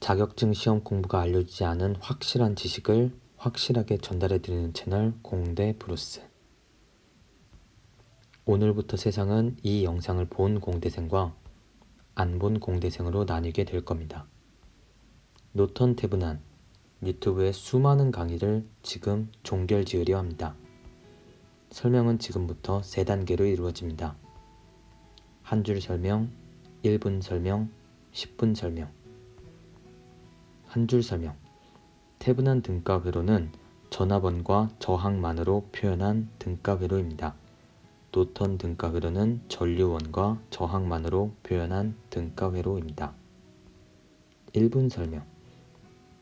자격증 시험 공부가 알려주지 않은 확실한 지식을 확실하게 전달해드리는 채널 공대 브루스. 오늘부터 세상은 이 영상을 본 공대생과 안 본 공대생으로 나뉘게 될 겁니다. 노턴 태분한 유튜브의 수많은 강의를 지금 종결 지으려 합니다. 설명은 지금부터 3단계로 이루어집니다. 한 줄 설명, 1분 설명, 10분 설명. 한 줄 설명. 태분한 등가 회로는 전화번과 저항만으로 표현한 등가 회로입니다. 노턴 등가 회로는 전류원과 저항만으로 표현한 등가 회로입니다. 1분 설명.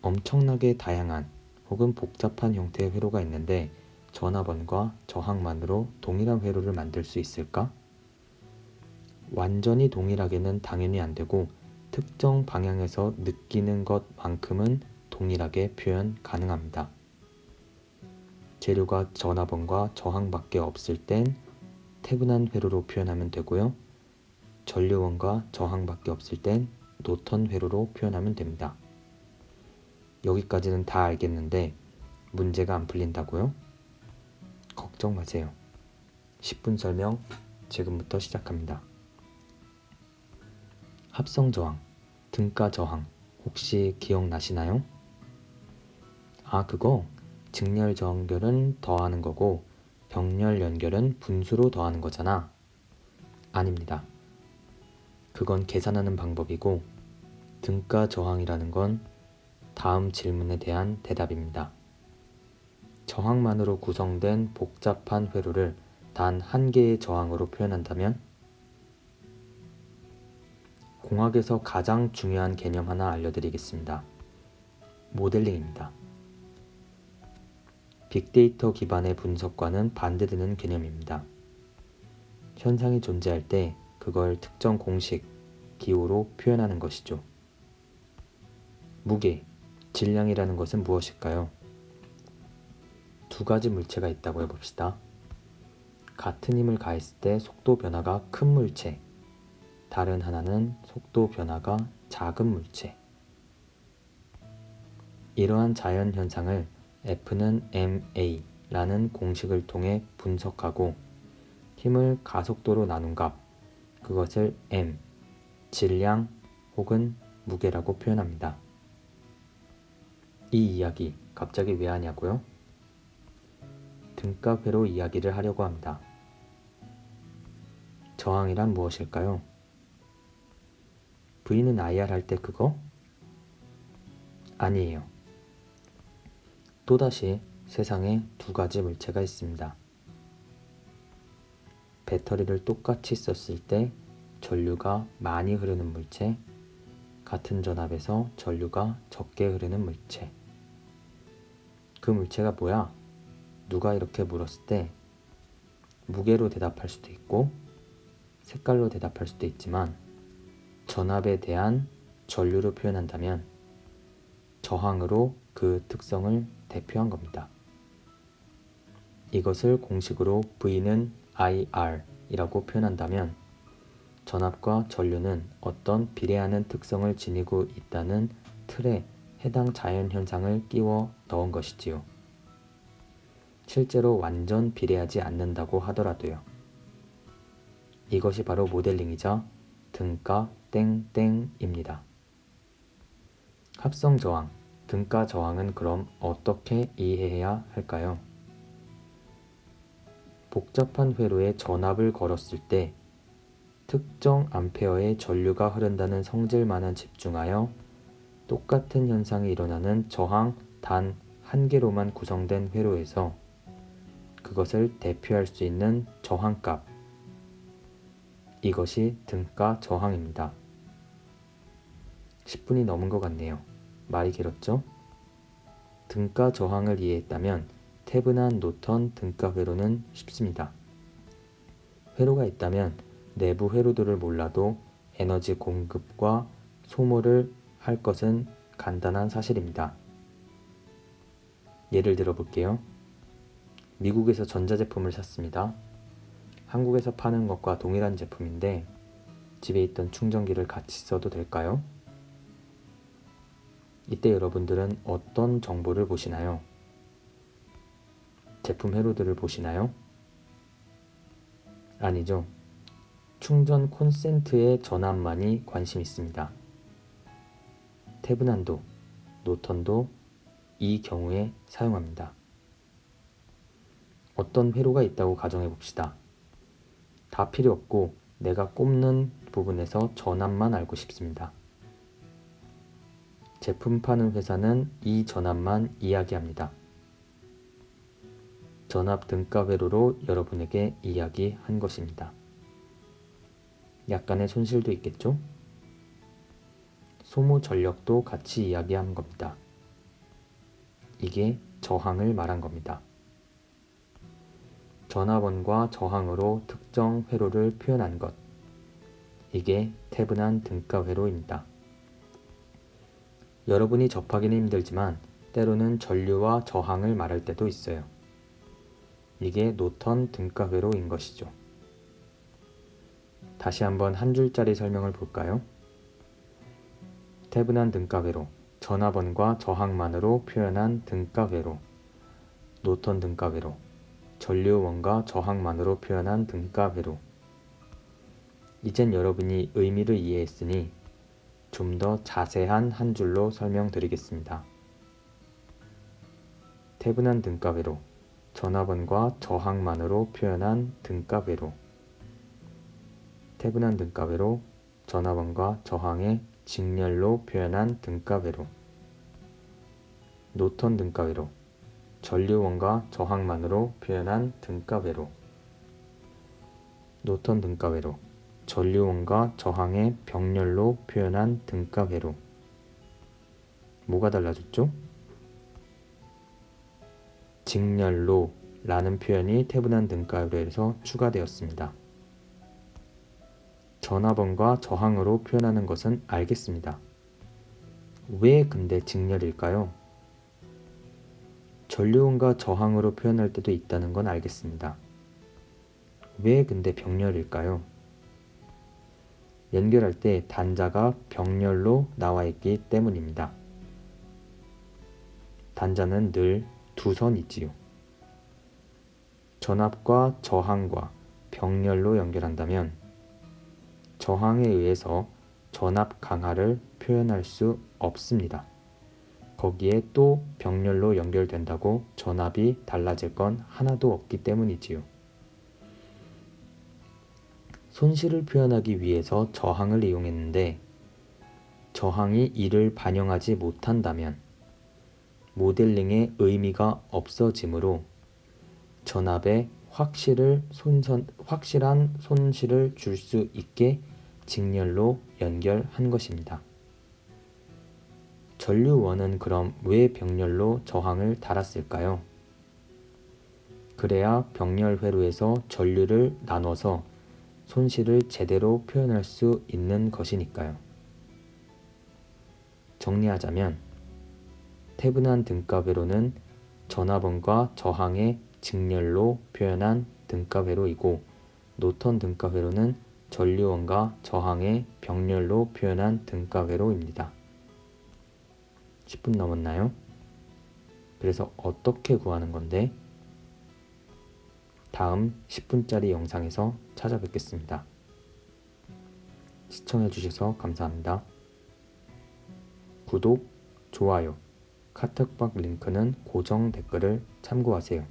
엄청나게 다양한 혹은 복잡한 형태의 회로가 있는데 전화번과 저항만으로 동일한 회로를 만들 수 있을까? 완전히 동일하게는 당연히 안 되고 특정 방향에서 느끼는 것만큼은 동일하게 표현 가능합니다. 재료가 전화번과 저항밖에 없을 땐 태분한 회로로 표현하면 되고요. 전류원과 저항밖에 없을 땐 노턴 회로로 표현하면 됩니다. 여기까지는 다 알겠는데 문제가 안 풀린다고요? 걱정 마세요. 10분 설명 지금부터 시작합니다. 합성 저항, 등가 저항 혹시 기억나시나요? 그거 직렬 연결은 더하는 거고 병렬 연결은 분수로 더하는 거잖아. 아닙니다. 그건 계산하는 방법이고 등가 저항이라는 건 다음 질문에 대한 대답입니다. 저항만으로 구성된 복잡한 회로를 단 한 개의 저항으로 표현한다면? 공학에서 가장 중요한 개념 하나 알려드리겠습니다. 모델링입니다. 빅데이터 기반의 분석과는 반대되는 개념입니다. 현상이 존재할 때 그걸 특정 공식, 기호로 표현하는 것이죠. 무게, 질량이라는 것은 무엇일까요? 두 가지 물체가 있다고 해봅시다. 같은 힘을 가했을 때 속도 변화가 큰 물체, 다른 하나는 속도 변화가 작은 물체. 이러한 자연 현상을 F는 ma라는 공식을 통해 분석하고 힘을 가속도로 나눈 값, 그것을 m, 질량 혹은 무게라고 표현합니다. 이 이야기 갑자기 왜 하냐고요? 등가 회로 이야기를 하려고 합니다. 저항이란 무엇일까요? V는 IR 할 때 그거? 아니에요. 또다시 세상에 두 가지 물체가 있습니다. 배터리를 똑같이 썼을 때 전류가 많이 흐르는 물체, 같은 전압에서 전류가 적게 흐르는 물체. 그 물체가 뭐야? 누가 이렇게 물었을 때 무게로 대답할 수도 있고 색깔로 대답할 수도 있지만 전압에 대한 전류로 표현한다면 저항으로 그 특성을 대표한 겁니다. 이것을 공식으로 V는 IR이라고 표현한다면 전압과 전류는 어떤 비례하는 특성을 지니고 있다는 틀에 해당 자연현상을 끼워 넣은 것이지요. 실제로 완전 비례하지 않는다고 하더라도요. 이것이 바로 모델링이자 등가 땡땡입니다. 합성 저항, 등가 저항은 그럼 어떻게 이해해야 할까요? 복잡한 회로에 전압을 걸었을 때 특정 암페어의 전류가 흐른다는 성질만은 집중하여 똑같은 현상이 일어나는 저항 단 한 개로만 구성된 회로에서 그것을 대표할 수 있는 저항값, 이것이 등가 저항입니다. 10분이 넘은 것 같네요. 말이 길었죠? 등가 저항을 이해했다면 태분한 노턴 등가 회로는 쉽습니다. 회로가 있다면 내부 회로들을 몰라도 에너지 공급과 소모를 할 것은 간단한 사실입니다. 예를 들어 볼게요. 미국에서 전자제품을 샀습니다. 한국에서 파는 것과 동일한 제품인데 집에 있던 충전기를 같이 써도 될까요? 이때 여러분들은 어떤 정보를 보시나요? 제품 회로들을 보시나요? 아니죠. 충전 콘센트의 전압만이 관심 있습니다. 태분한도, 노턴도 이 경우에 사용합니다. 어떤 회로가 있다고 가정해 봅시다. 다 필요 없고 내가 꼽는 부분에서 전압만 알고 싶습니다. 제품 파는 회사는 이 전압만 이야기합니다. 전압 등가 회로로 여러분에게 이야기한 것입니다. 약간의 손실도 있겠죠? 소모 전력도 같이 이야기한 겁니다. 이게 저항을 말한 겁니다. 전압원과 저항으로 특정 회로를 표현한 것. 이게 태분한 등가 회로입니다. 여러분이 접하기는 힘들지만 때로는 전류와 저항을 말할 때도 있어요. 이게 노턴 등가 회로인 것이죠. 다시 한번 한 줄짜리 설명을 볼까요? 태분한 등가 회로, 전압원과 저항만으로 표현한 등가 회로, 노턴 등가 회로, 전류원과 저항만으로 표현한 등가 회로. 이젠 여러분이 의미를 이해했으니 좀 더 자세한 한 줄로 설명드리겠습니다. 태분한 등가 회로, 전압원과 저항만으로 표현한 등가 회로. 태분한 등가 회로, 전압원과 저항의 직렬로 표현한 등가 회로. 노턴 등가 회로, 전류원과 저항만으로 표현한 등가 회로. 노턴 등가 회로, 전류원과 저항의 병렬로 표현한 등가 회로. 뭐가 달라졌죠? 직렬로 라는 표현이 태분한 등가 회로에서 추가되었습니다. 전압원과 저항으로 표현하는 것은 알겠습니다. 왜 근데 직렬일까요? 전류원과 저항으로 표현할 때도 있다는 건 알겠습니다. 왜 근데 병렬일까요? 연결할 때 단자가 병렬로 나와 있기 때문입니다. 단자는 늘 두 선이지요. 전압과 저항과 병렬로 연결한다면 저항에 의해서 전압 강하를 표현할 수 없습니다. 거기에 또 병렬로 연결된다고 전압이 달라질 건 하나도 없기 때문이지요. 손실을 표현하기 위해서 저항을 이용했는데 저항이 이를 반영하지 못한다면 모델링의 의미가 없어지므로 전압에 확실한 손실을 줄 수 있게 직렬로 연결한 것입니다. 전류원은 그럼 왜 병렬로 저항을 달았을까요? 그래야 병렬 회로에서 전류를 나눠서 손실을 제대로 표현할 수 있는 것이니까요. 정리하자면 태분한 등가 회로는 전압원과 저항의 직렬로 표현한 등가 회로이고 노턴 등가 회로는 전류원과 저항의 병렬로 표현한 등가 회로입니다. 10분 넘었나요? 그래서 어떻게 구하는 건데? 다음 10분짜리 영상에서 찾아뵙겠습니다. 시청해주셔서 감사합니다. 구독, 좋아요, 카톡방 링크는 고정 댓글을 참고하세요.